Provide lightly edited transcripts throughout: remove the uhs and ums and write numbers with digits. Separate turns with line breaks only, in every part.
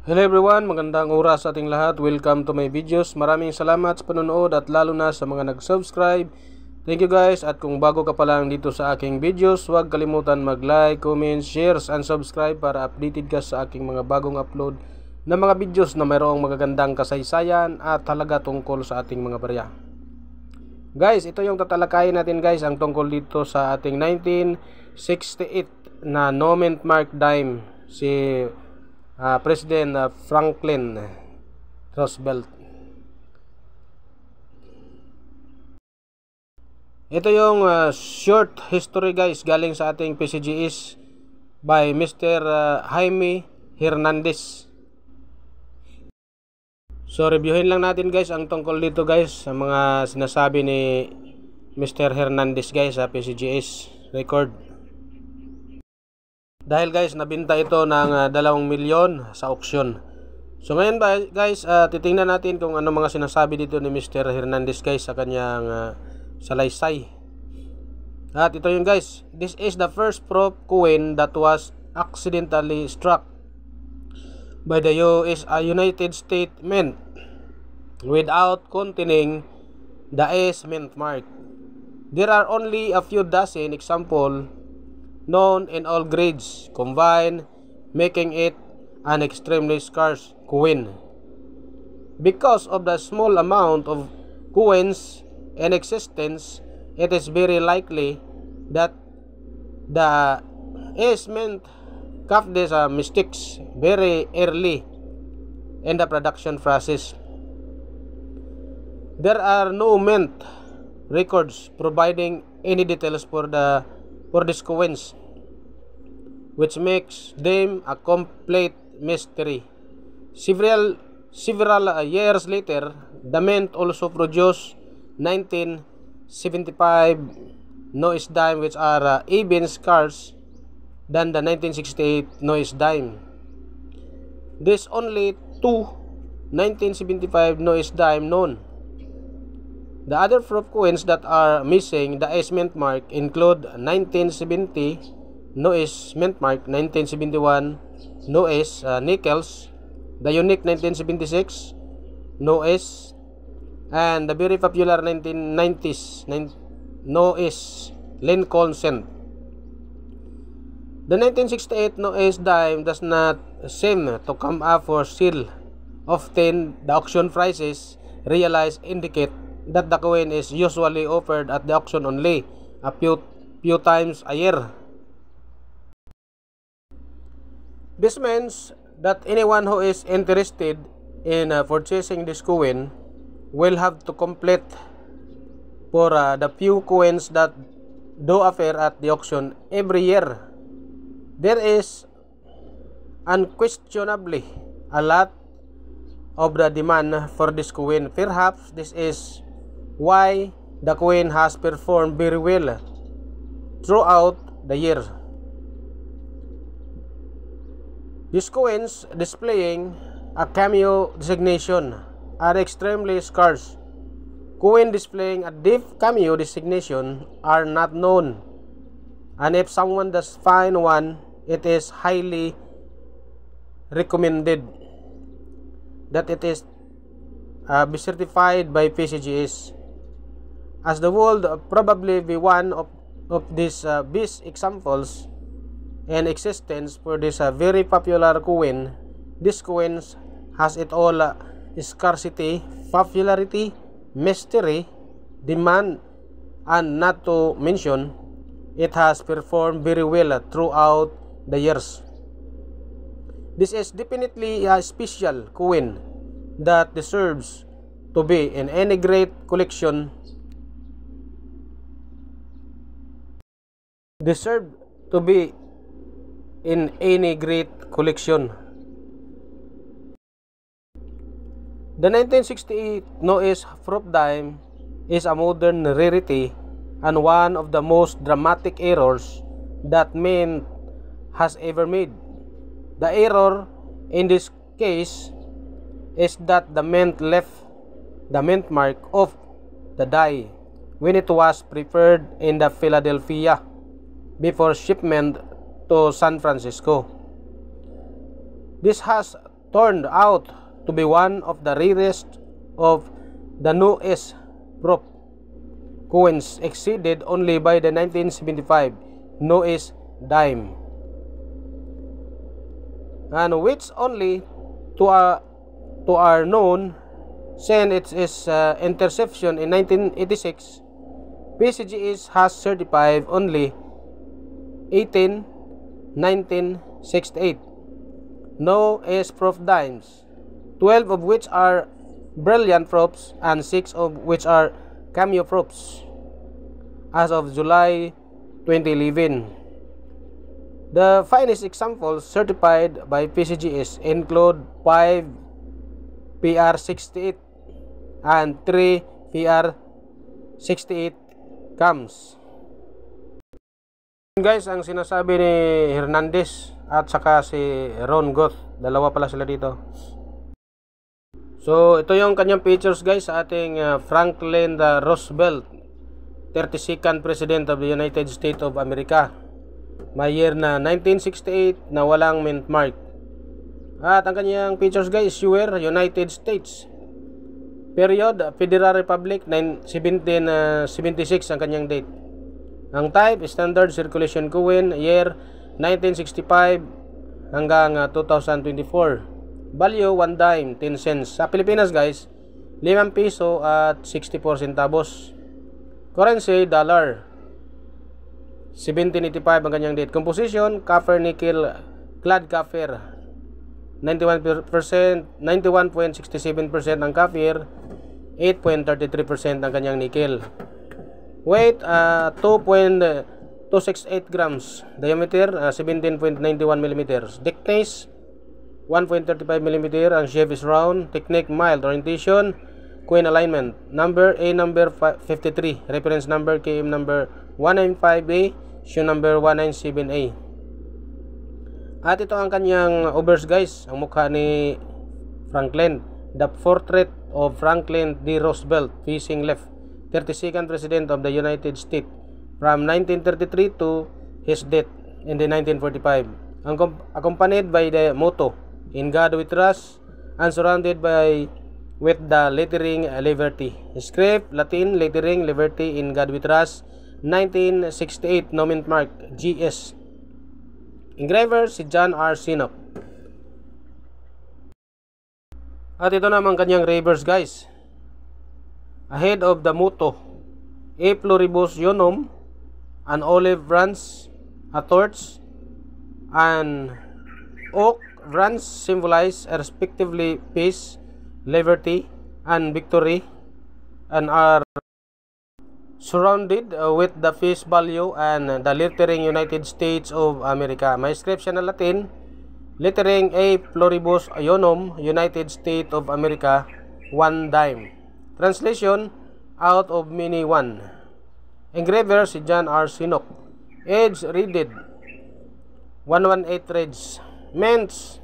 Hello everyone, magandang oras sa ating lahat. Welcome to my videos. Maraming salamat sa panonood at lalo na sa mga nag-subscribe. Thank you guys, at kung bago ka pa lang dito sa aking videos, huwag kalimutan mag-like, comment, share, and subscribe para updated ka sa aking mga bagong upload na mga videos na mayroong magagandang kasaysayan at talaga tungkol sa ating mga barya. Guys, ito yung tatalakayin natin guys, ang tungkol dito sa ating 1968 na no-mint mark dime, si President Franklin Roosevelt. Ito yung short history guys, galing sa ating PCGS by Mr. Jaime Hernandez. So reviewin lang natin guys ang tungkol dito guys, sa mga sinasabi ni Mr. Hernandez guys sa PCGS record. Dahil guys, nabinta ito ng 2 milyon sa auction. So ngayon guys, titingnan natin kung ano mga sinasabi dito ni Mr. Hernandez guys sa kanyang salaysay. At ito yung guys, this is the first proof coin that was accidentally struck by the United States Mint without containing the S mint mark. There are only a few dozen examples known in all grades combined, making it an extremely scarce coin. Because of the small amount of coins in existence, it is very likely that the S mint caught these mistakes very early in the production process. There are no mint records providing any details for these coins, which makes them a complete mystery. Several years later, the mint also produced 1975 Noise dime, which are even scarce than the 1968 Noise dime. There's only two 1975 Noise dime known. The other proof coins that are missing the S mint mark include 1970 Noise mint mark, 1971 Noise nickels, the unique 1976 Noise, and the very popular 1990s Noise Lincoln cent. The 1968 Noise dime does not seem to come up for sale. Often, the auction prices realized indicate that the coin is usually offered at the auction only a few times a year. This means that anyone who is interested in purchasing this coin will have to complete for the few coins that do appear at the auction every year. There is unquestionably a lot of the demand for this coin. Perhaps this is why the coin has performed very well throughout the year. These coins displaying a cameo designation are extremely scarce. Coins displaying a deep cameo designation are not known, and if someone does find one, it is highly recommended that it is be certified by PCGS, as the world probably be one of these best examples in existence for this very popular coin. This coin has it all: scarcity, popularity, mystery, demand, and not to mention, it has performed very well throughout the years. This is definitely a special coin that deserves to be in any great collection. The 1968 Noise proof dime is a modern rarity and one of the most dramatic errors that mint has ever made. The error in this case is that the mint left the mint mark of the die when it was prepared in the Philadelphia before shipment to San Francisco. This has turned out to be one of the rarest of the Noes proof coins, exceeded only by the 1975 Noes dime, and which only to our known since its interception in 1986. PCGS has certified only 18 1968 Noes proof dimes, 12 of which are brilliant proofs and 6 of which are cameo proofs as of July 2011. The finest examples certified by PCGS include 5 PR68 and 3 PR68 cams. Guys, ang sinasabi ni Hernandez at saka si Ron Goth, dalawa pala sila dito. So ito yung kanyang pictures guys sa ating Franklin Roosevelt, 32nd President of the United States of America. May year na 1968 na walang mint mark. At ang kanyang pictures guys, year United States. Period, Federal Republic, 1776 ang kanyang date. Ang type, Standard Circulation Coin, year 1965 hanggang 2024. Value, 1 dime, 10 cents. Sa Pilipinas guys, 5 piso at 64 centavos. Currency, dollar. 1785 ang kanyang date. Composition, copper, nickel, clad copper. 91%, 91.67% ang copper, 8.33% ang kanyang nickel. Weight, 2.268 grams. Diameter, 17.91 mm. Thickness, 1.35 mm. Ang shape is round. Technique, mild. Orientation, coin alignment. Number, A number 53. Reference number, KM number 195A. Shoe number 197A. At ito ang kanyang obverse guys. Ang mukha ni Franklin. The portrait of Franklin D. Roosevelt facing left, 32nd President of the United States from 1933 to his death in the 1945. Accompanied by the motto, "In God we trust," and surrounded with the lettering Liberty. Script, Latin lettering Liberty, "In God we trust," 1968 Nomen mark GS. Engraver si John R. Sinop. At ito naman kanyang reverse guys. Ahead of the motto, "A pluribus unum," an olive branch, a torch, and oak branch symbolize respectively peace, liberty, and victory, and are surrounded with the face value and the lettering United States of America. May inscription na Latin, lettering A pluribus unum, United States of America, 1 dime. Translation, out of many one. Engraver si John R. Sinop. Age, reeded, 118 threads. Mints,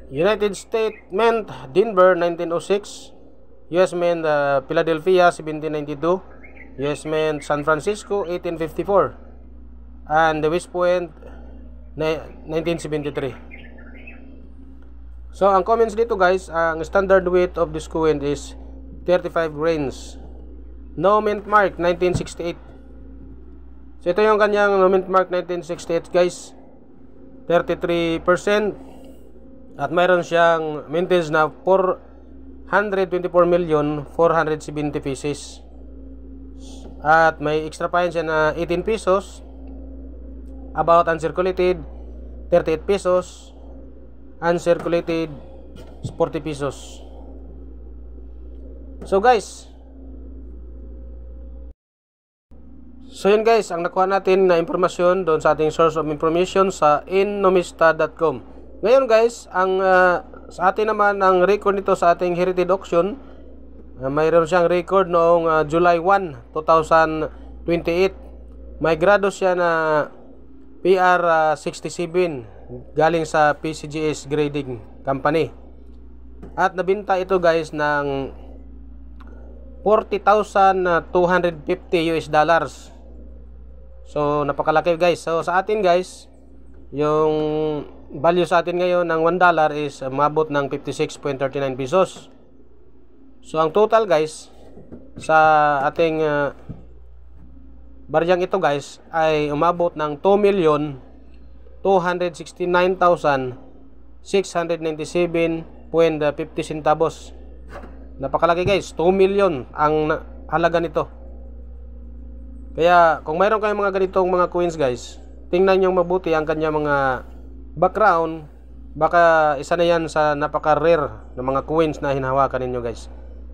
United States Mint, Denver, 1906. US Mint, Philadelphia, 1792. US Mint, San Francisco, 1854. And the West Point, 1973. So, ang comments dito guys, ang standard weight of this coin is 35 grains. No mint mark, 1968. So, ito yung kanyang no mint mark 1968 guys. 33%. At mayroon siyang mintage na 124,470 pieces. At may extra fine siya na 18 pesos. About uncirculated, 38 pesos. Uncirculated, 40 pesos. So guys, yun guys, ang nakuha natin na impormasyon doon sa ating source of information sa innomista.com. Ngayon guys, ang sa atin naman ang record nito sa ating heritage auction, mayroon siyang record noong July 1, 2028. May grado siya na PR 67 galing sa PCGS Grading Company. At nabinta ito guys ng $40,250 US. So napakalaki guys. So sa atin guys, Yung value sa atin ngayon ng $1 is umabot ng 56.39 pesos. So ang total guys sa ating baryang ito guys ay umabot ng 2,269,697.50 centavos. Napakalaki guys, 2 million ang halaga nito. Kaya kung mayroon kayong mga ganitong mga coins guys, tingnan nyo mabuti ang kanya mga background. Baka isa na yan sa napaka-rare na mga coins na hinahawakan ninyo guys.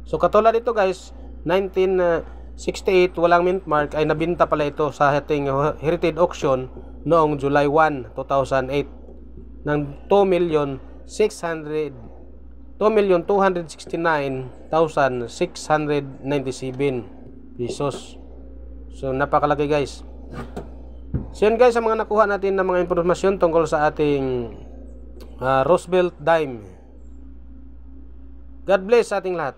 So katulad ito guys, 1968 walang mint mark ay nabinta pala ito sa ating heritage auction noong July 1, 2008 ng 2,269,697 pesos. So napakalaki guys. So yun guys ang mga nakuha natin ng mga impormasyon tungkol sa ating Roosevelt dime. God bless sa ating lahat.